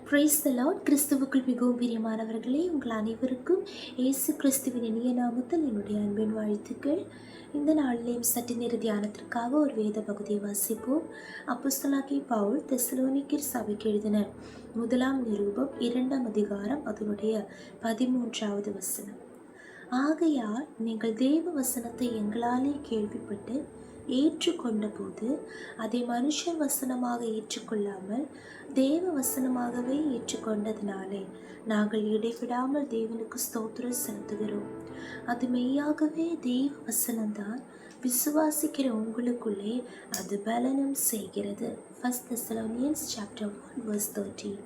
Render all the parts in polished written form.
Praise the Lord. கிறிஸ்துவுக்குள் மிகவும் பிரியமானவர்களே, உங்கள் அனைவருக்கும் இயேசு கிறிஸ்துவின் இனிய நாமத்தில் என்னுடைய அன்பின் வாழ்த்துக்கள். இந்த நாளிலேயும் சற்று நேர தியானத்திற்காக ஒரு வேத பகுதியை வாசிப்போம். அப்போஸ்தலனாகிய பவுல் தெசலோனிக்கர் சபைக்கு எழுதின முதலாம் நிருபம் 2ஆம் அதிகாரம் அதனுடைய 13வது வசனம். ஆகையால் நீங்கள் தேவ வசனத்தை எங்களாலே கேள்விப்பட்டு ஏற்றுக்கொண்ட போது அதை மனுஷர் வசனமாக ஏற்றுக்கொள்ளாமல் தேவ வசனமாகவே ஏற்றுக்கொண்டதினாலே நாங்கள் இடைவிடாமல் தேவனுக்கு ஸ்தோத்திரம் செலுத்துகிறோம். அது மெய்யாகவே தேவ வசனம்தான். விசுவாசிக்கிற உங்களுக்குள்ளே அது பலனும் செய்கிறது. 1 Thessalonians chapter 1 verse 13.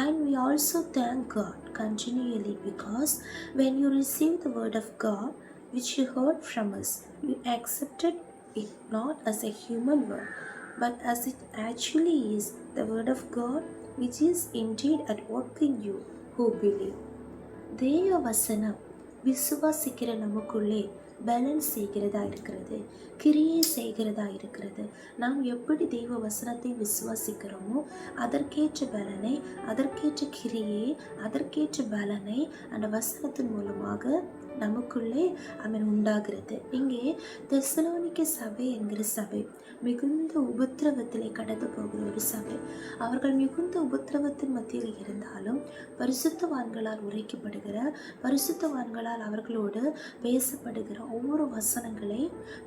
And we also thank God continually because when you received the word of God which you heard from us, you accepted it not as a human word, but as it actually is, the word of God, which is indeed at work in you who believe. தேவ வசனம் விசுவாசிக்கிற நமக்குள்ளே பலன் செய்கிறதா இருக்கிறது, கிரியை செய்கிறதா இருக்கிறது. நாம் எப்படி தெய்வ வசனத்தை விசுவாசிக்கிறோமோ அதற்கேற்ற பலனை, அதற்கேற்ற கிரியை, அதற்கேற்ற பலனை அந்த வசனத்தின் மூலமாக நமக்குள்ளே உண்டாகிறது. இங்கே தெசலோனிக்கே சபை என்கிற சபை மிகுந்த உபத்திரவத்திலே கடந்து போகிற ஒரு சபை. அவர்கள் மிகுந்த உபத்திரவத்தின் மத்தியில் இருந்தாலும் பரிசுத்தவான்களால் உரைக்கப்படுகிற, பரிசுத்தவான்களால் அவர்களோடு பேசப்படுகிற ஒவ்வொரு வசனங்களை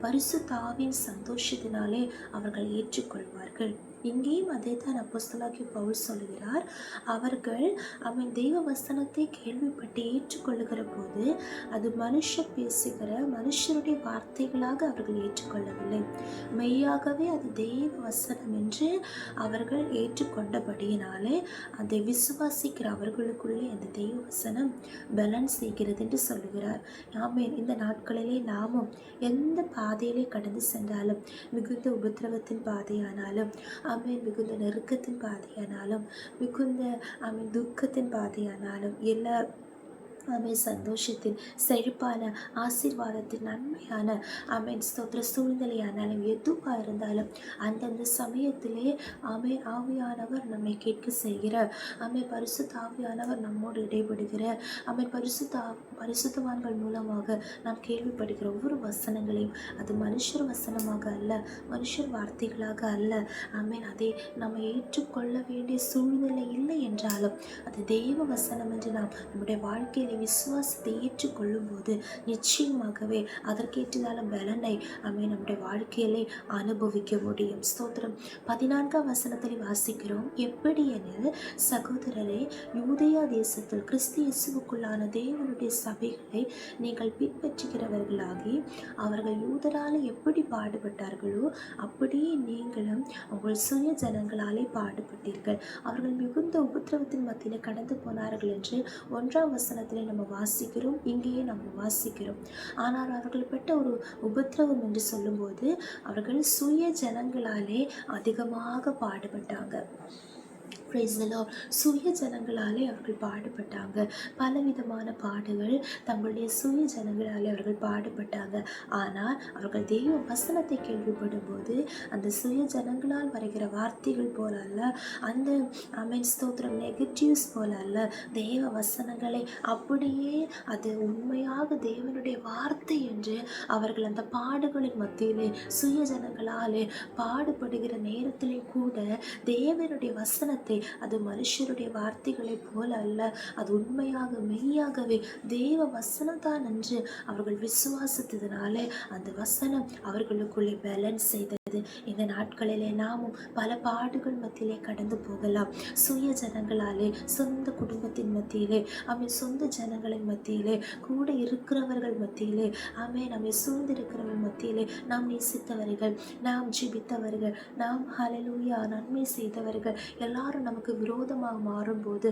பரிசுத்த ஆவியின் சந்தோஷத்தினாலே அவர்கள் ஏற்றுக்கொள்வார்கள். இங்கேயும் அதே தான் அப்போஸ்தலனாகிய பவுல் சொல்லுகிறார். அவர்கள் தெய்வ வசனத்தை கேள்விப்பட்டு ஏற்றுக்கொள்ளுகிற போது அது மனுஷர் பேசுகிற மனுஷருடைய வார்த்தைகளாக அவர்கள் ஏற்றுக்கொள்ளவில்லை, மெய்யாகவே அது தெய்வ வசனம் என்று அவர்கள் ஏற்றுக்கொண்டபடியினாலே அதை விசுவாசிக்கிற அவர்களுக்குள்ளே அந்த தெய்வ வசனம் பலன் செய்கிறது என்று சொல்லுகிறார். ஆமென். இந்த நாட்களிலே நாமும் எந்த பாதையிலே கடந்து சென்றாலும், மிகுந்த உபத்திரவத்தின் பாதையானாலும், மிகுந்த நெருக்கத்தின் பாதையானாலும், மிகுந்த துக்கத்தின் பாதையானாலும், எல்லா சந்தோஷத்தின் செழிப்பான ஆசீர்வாதத்தின் நன்மையான ஸ்தோத்திர சூழ்நிலையானாலும் எதுவாக இருந்தாலும் அந்தந்த சமயத்திலே ஆவியானவர் நம்மை கேட்க செய்கிற பரிசுத்த ஆவியானவர் நம்மோடு இடைபடுகிற பரிசுத்தவான்கள் மூலமாக நாம் கேள்விப்படுகிற ஒவ்வொரு வசனங்களையும் அது மனுஷர் வசனமாக அல்ல, மனுஷர் வார்த்தைகளாக அல்ல. அதை நம்ம ஏற்றுக்கொள்ள வேண்டிய சூழ்நிலை இல்லை என்றாலும் அது தெய்வ வசனம் என்று நாம் நம்முடைய வாழ்க்கையில் விசுவாசத்தை ஏற்றுக்கொள்ளும் போது நிச்சயமாகவே அதற்கேற்றதான பலனை நம்முடைய வாழ்க்கையிலே அனுபவிக்க முடியும். ஸ்தோத்திரம். 14ஆம் வசனத்தில் வாசிக்கிறோம். எப்படி எனில் சகோதரரே, யூதேயா தேசத்தில் கிறிஸ்து இயேசுவுக்குள்ளான தேவனுடைய சபைகளை நீங்கள் பின்பற்றுகிறவர்களாகி அவர்கள் யூதராலே எப்படி பாடுபட்டார்களோ அப்படியே நீங்களும் உங்கள் சுய ஜனங்களாலே பாடுபட்டீர்கள். அவர்கள் மிகுந்த உபத்திரவத்தின் மத்தியிலே கடந்து போனார்கள் என்று 1ஆம் வசனத்திலே நம்ம வாசிக்கிறோம், இங்கேயே நம்ம வாசிக்கிறோம். ஆனால் அவர்கள் பெற்ற ஒரு உபத்திரவம் என்று சொல்லும்போது அவர்கள் சுய ஜனங்களாலே அதிகமாக பாடுபட்டாங்க. சுய ஜனங்களாலே அவர்கள் பாடுபட்டாங்க. பலவிதமான பாடுகள் தங்களுடைய சுய ஜனங்களாலே அவர்கள் பாடுபட்டாங்க. ஆனால் அவர்கள் தெய்வ வசனத்தை கேள்விப்படும் போது அந்த சுய ஜனங்களால் வருகிற வார்த்தைகள் போல அல்ல, அந்த ஸ்தோத்திரம் நெகட்டிவ்ஸ் போல அல்ல, தேவ வசனங்களை அப்படியே அது உண்மையாக தேவனுடைய வார்த்தை என்று அவர்கள் அந்த பாடுகளின் மத்தியிலே சுய ஜனங்களாலே பாடுபடுகிற நேரத்திலே கூட தேவனுடைய வசனத்தை அது மனுஷருடைய வார்த்தைகளை போல அல்ல, அது உண்மையாக மெய்யாகவே தேவ வசனம்தான் என்று அவர்கள் விசுவாசித்ததினாலே அந்த வசனம் அவர்களுக்குள்ளே பேலன்ஸ் செய்தது. இந்த நாட்களிலே நாமும் பல பாடுகள் மத்தியிலே கடந்து போகலாம். சுய ஜனங்களாலே, சொந்த குடும்பத்தின் மத்தியிலே, சொந்த ஜனங்களின் மத்தியிலே, கூட இருக்கிறவர்கள் மத்தியிலே, நம்மை சூழ்ந்திருக்கிறவர்கள் மத்தியிலே, நாம் நேசித்தவர்கள், நாம் ஜெபித்தவர்கள், நாம் ஹல்லேலூயா நன்மை செய்தவர்கள் எல்லாரும் நமக்கு விரோதமாக மாறும்போது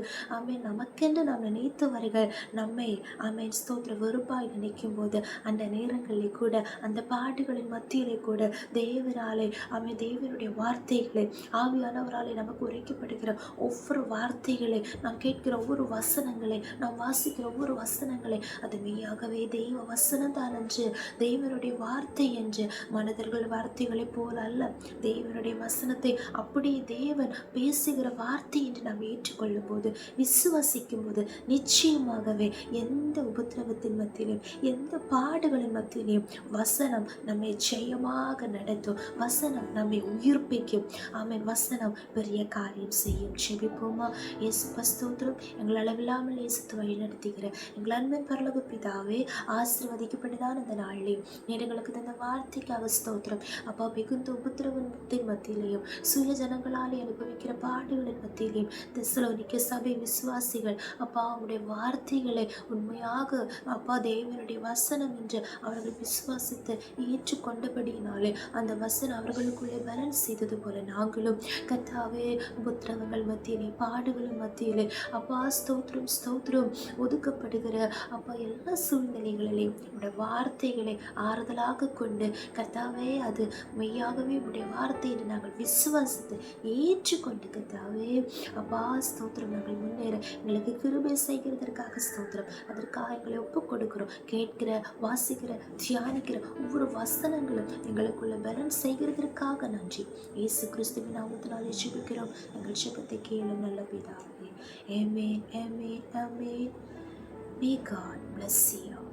நமக்கென்று நாம் நினைத்தவர்கள் நம்மை ஸ்தோத்திர வெறுப்பாய் நினைக்கும் போது அந்த நேரங்களில் கூட, அந்த பாடுகளின் மத்தியிலே கூட தேவரால் ஆவியானவராலே தேவனுடைய வார்த்தைகளை ஆவியானவராலே நமக்கு உரைக்கப்படுகிற ஒவ்வொரு வார்த்தைகளை நாம் கேட்கிற ஒவ்வொரு வசனங்களை நாம் வாசிக்கிற ஒவ்வொரு வசனங்களை அது மெய்யாகவே தெய்வ வசனம் தான் என்று தெய்வனுடைய வார்த்தை என்று மனிதர்கள் வார்த்தைகளை போல அல்ல தேவனுடைய வசனத்தை அப்படியே தேவன் பேசுகிற வார்த்தை என்று நாம் ஏற்றுக்கொள்ளும் போது விசுவாசிக்கும் போது நிச்சயமாகவே எந்த உபத்திரவத்தின் மத்தியிலும் எந்த பாடுகளின் மத்தியிலும் வசனம் நம்மை ஜெயமாக நடத்தும். வசனம் நம்மை உயிர்ப்பிக்கும். ஆமென். வசனம் பெரிய காரியம் செய்யும். ஜெபிப்போமா? இயேசு ஸ்தோத்திரம். எங்கள் அளவில்லாமல் இயேசு வழி நடத்துகிற எங்கள் அன்பின் பரலோக பிதாவே, ஆசீர்வதிக்கப்பட்டதான அந்த நாளிலேயும் எங்களுக்கு தந்த வார்த்தைக்காக ஸ்தோத்திரம். அப்பா, மிகுந்த உபத்திரவத்தின் மத்தியிலையும் சுய ஜனங்களாலே அனுபவிக்கிற பாடுகளின் மத்தியிலையும் தெசலோனிக்க சபை விசுவாசிகள் அப்பா அவருடைய வார்த்தைகளை உண்மையாக அப்பா தேவனுடைய வசனம் என்று அவர்கள் விசுவாசித்து ஏற்றுக்கொண்டபடியினாலே அந்த வசனம் அவர்களுக்குள்ளே பலன் செய்தது போல நாங்களும் கர்த்தாவே உபத்திரவங்கள் மத்தியிலே பாடுகளின் மத்தியிலே அப்பா ஸ்தோத்திரம் ஸ்தோத்திரம் ஒதுக்கப்படுகிற அப்பா எல்லா சூழ்நிலைகளிலையும் உடைய வார்த்தைகளை ஆறுதலாக கொண்டு கர்த்தாவே அது மெய்யாகவே உடைய வார்த்தை என்று நாங்கள் விசுவாசித்து ஏற்றுக்கொண்டு கர்த்தாவே அப்பா ஸ்தோத்திரம் நாங்கள் முன்னேற எங்களுக்கு கிருபை செய்கிறதற்காக ஸ்தோத்திரம். அதற்காக எங்களை ஒப்புக் கொடுக்கிறோம். கேட்கிற வாசிக்கிற தியானிக்கிற ஒவ்வொரு வசனங்களும் எங்களுக்குள்ள பலன் செய்கிறதற்காக நன்றி. இயேசு கிறிஸ்துவின் நாமத்தினாலே ஜெபிக்கிறோம். எங்கள் ஜெபத்தை கேளும் நல்ல பிதாவே. ஆமென், ஆமென், ஆமென். May God bless you.